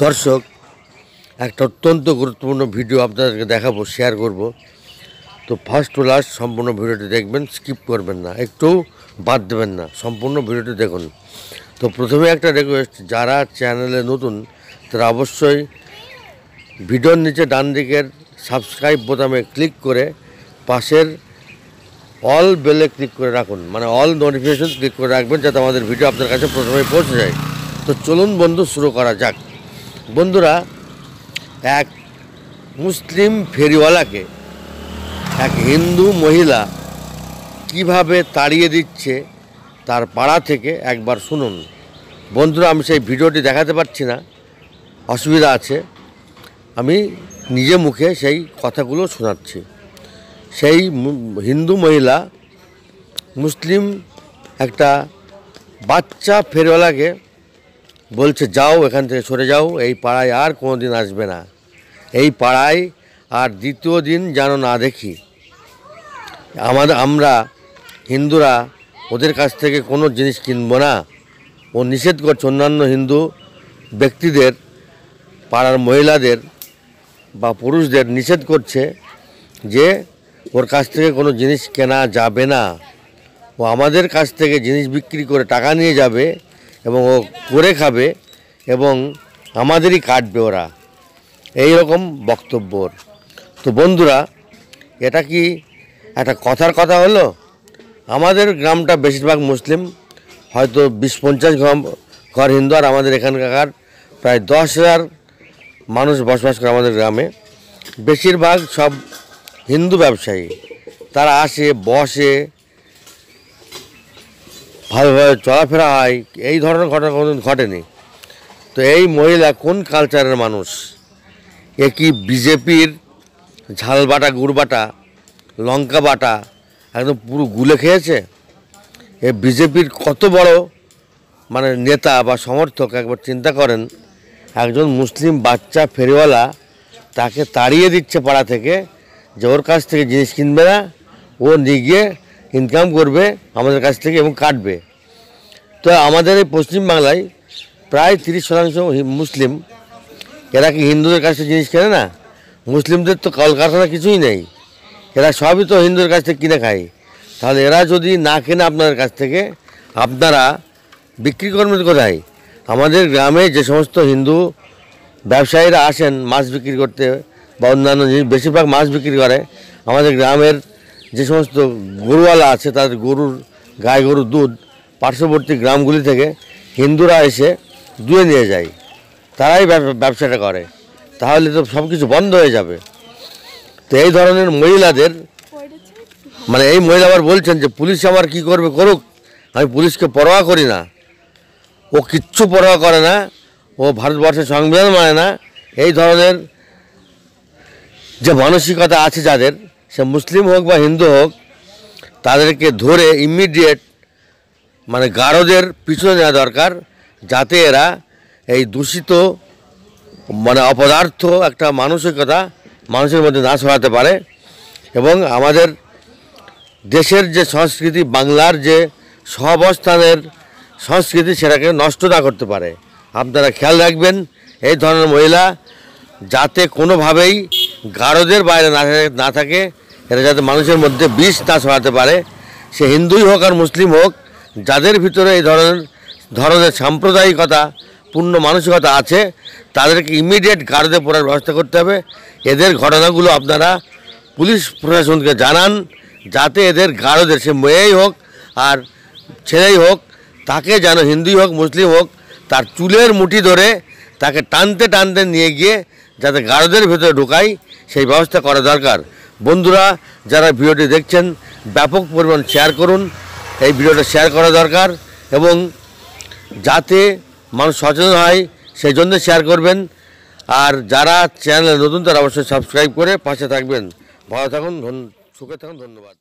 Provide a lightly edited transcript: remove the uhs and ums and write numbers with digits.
দর্শক, একটা অত্যন্ত গুরুত্বপূর্ণ ভিডিও আপনাদেরকে দেখাবো, শেয়ার করব। তো ফার্স্ট টু লাস্ট সম্পূর্ণ ভিডিওটি দেখবেন, স্কিপ করবেন না, একটু বাদ দেবেন না, সম্পূর্ণ ভিডিওটি দেখুন। তো প্রথমে একটা রিকোয়েস্ট, যারা চ্যানেলে নতুন তারা অবশ্যই ভিডিওর নিচে ডান দিকের সাবস্ক্রাইব বোতামে ক্লিক করে পাশের অল বেলে ক্লিক করে রাখুন, মানে অল নোটিফিকেশন ক্লিক করে রাখবেন, যাতে আমাদের ভিডিও আপনার কাছে প্রথমে পৌঁছে যায়। তো চলুন বন্ধু, শুরু করা যাক। বন্ধুরা, এক মুসলিম ফেরিওয়ালাকে এক হিন্দু মহিলা কিভাবে তাড়িয়ে দিচ্ছে তার পাড়া থেকে, একবার শুনুন। বন্ধুরা, আমি সেই ভিডিওটি দেখাতে পারছি না, অসুবিধা আছে, আমি নিজে মুখে সেই কথাগুলো শোনাচ্ছি। সেই হিন্দু মহিলা মুসলিম একটা বাচ্চা ফেরিওয়ালাকে বলছে, যাও এখান থেকে, সরে যাও, এই পাড়ায় আর কোনো দিন আসবে না, এই পাড়ায় আর দ্বিতীয় দিন যেন না দেখি। আমরা হিন্দুরা ওদের কাছ থেকে কোনো জিনিস কিনবো না। ও নিষেধ করছে অন্যান্য হিন্দু ব্যক্তিদের, পাড়ার মহিলাদের বা পুরুষদের নিষেধ করছে যে ওর কাছ থেকে কোনো জিনিস কেনা যাবে না। ও আমাদের কাছ থেকে জিনিস বিক্রি করে টাকা নিয়ে যাবে এবং ও করে খাবে এবং আমাদেরই কাটবে ওরা, এই রকম বক্তব্য। তো বন্ধুরা, এটা কি একটা কথার কথা হলো? আমাদের গ্রামটা বেশিরভাগ মুসলিম, হয়তো 20-50 ঘর হিন্দু, আর আমাদের এখানকার প্রায় 10,000 মানুষ বসবাস করে আমাদের গ্রামে। বেশিরভাগ সব হিন্দু ব্যবসায়ী, তারা আসে, বসে, ভালোভাবে চলাফেরা হয়, এই ধরনের ঘটনা কোনোদিন ঘটেনি। তো এই মহিলা কোন কালচারের মানুষ? এ কি বিজেপির ঝাল বাটা, গুড় বাটা, লঙ্কা বাটা একদম পুরো গুলে খেয়েছে? এ বিজেপির কত বড় মানে নেতা বা সমর্থক, একবার চিন্তা করেন। একজন মুসলিম বাচ্চা ফেরিওয়ালা তাকে তাড়িয়ে দিচ্ছে পাড়া থেকে, যে ওর কাছ থেকে জিনিস কিনবে না, ও নিয়ে গিয়ে ইনকাম করবে আমাদের কাছ থেকে এবং কাটবে। তো আমাদের এই পশ্চিমবাংলায় প্রায় 30% মুসলিম। এরা কি হিন্দুদের কাছ থেকে জিনিস কেনে না? মুসলিমদের তো কলকারখানা কিছুই নেই, এরা সবই তো হিন্দুদের কাছ থেকে কিনে খায়। তাহলে এরা যদি না কেনে আপনাদের কাছ থেকে, আপনারা বিক্রি করবেন কোথায়? আমাদের গ্রামে যে সমস্ত হিন্দু ব্যবসায়ীরা আসেন মাছ বিক্রি করতে বা অন্যান্য জিনিস, বেশিরভাগ মাছ বিক্রি করে, আমাদের গ্রামের যে সমস্ত গরুওয়ালা আছে, তাদের গায়ে গরুর দুধ পার্শ্ববর্তী গ্রামগুলি থেকে হিন্দুরা এসে দুয়ে নিয়ে যায়, তারাই ব্যবসাটা করে। তাহলে তো সব কিছু বন্ধ হয়ে যাবে। তো এই ধরনের মহিলাদের, মানে এই মহিলা আবার বলছেন যে পুলিশ আমার কি করবে করুক, আমি পুলিশকে পরোয়া করি না। ও কিচ্ছু পরোয়া করে না, ও ভারতবর্ষের সংবিধান মানে না। এই ধরনের যে মানসিকতা আছে যাদের, সে মুসলিম হোক বা হিন্দু হোক, তাদেরকে ধরে ইমিডিয়েট মানে গারদের পিছনে নেওয়া দরকার, যাতে এরা এই দূষিত মানে অপদার্থ একটা মানসিকতা মানুষের মধ্যে না ছড়াতে পারে এবং আমাদের দেশের যে সংস্কৃতি, বাংলার যে সহাবস্থানের সংস্কৃতি, সেটাকে নষ্ট না করতে পারে। আপনারা খেয়াল রাখবেন, এই ধরনের মহিলা যাতে কোনোভাবেই গারদের বাইরে না থাকে, এরা যাতে মানুষের মধ্যে বিষ না ছড়াতে পারে। সে হিন্দুই হোক আর মুসলিম হোক, যাদের ভিতরে এই ধরনের সাম্প্রদায়িকতা পূর্ণ মানসিকতা আছে, তাদেরকে ইমিডিয়েট গারদে পড়ার ব্যবস্থা করতে হবে। এদের ঘটনাগুলো আপনারা পুলিশ প্রশাসনকে জানান, যাতে এদের গারদের, সে মেয়েই হোক আর ছেলেই হোক, তাকে যেন হিন্দুই হোক মুসলিম হোক, তার চুলের মুঠি ধরে তাকে টানতে টানতে নিয়ে গিয়ে যাতে গারদের ভেতরে ঢোকায়, সেই ব্যবস্থা করা দরকার। বন্ধুরা, যারা ভিডিওটি দেখছেন, ব্যাপক পরিমাণ শেয়ার করুন, এই ভিডিওটা শেয়ার করা দরকার এবং যাতে মানুষ সচেতন হয় সেই জন্য শেয়ার করবেন। আর যারা চ্যানেলে নতুন, তারা অবশ্যই সাবস্ক্রাইব করে পাশে থাকবেন। ভালো থাকুন, সুখে থাকুন, ধন্যবাদ।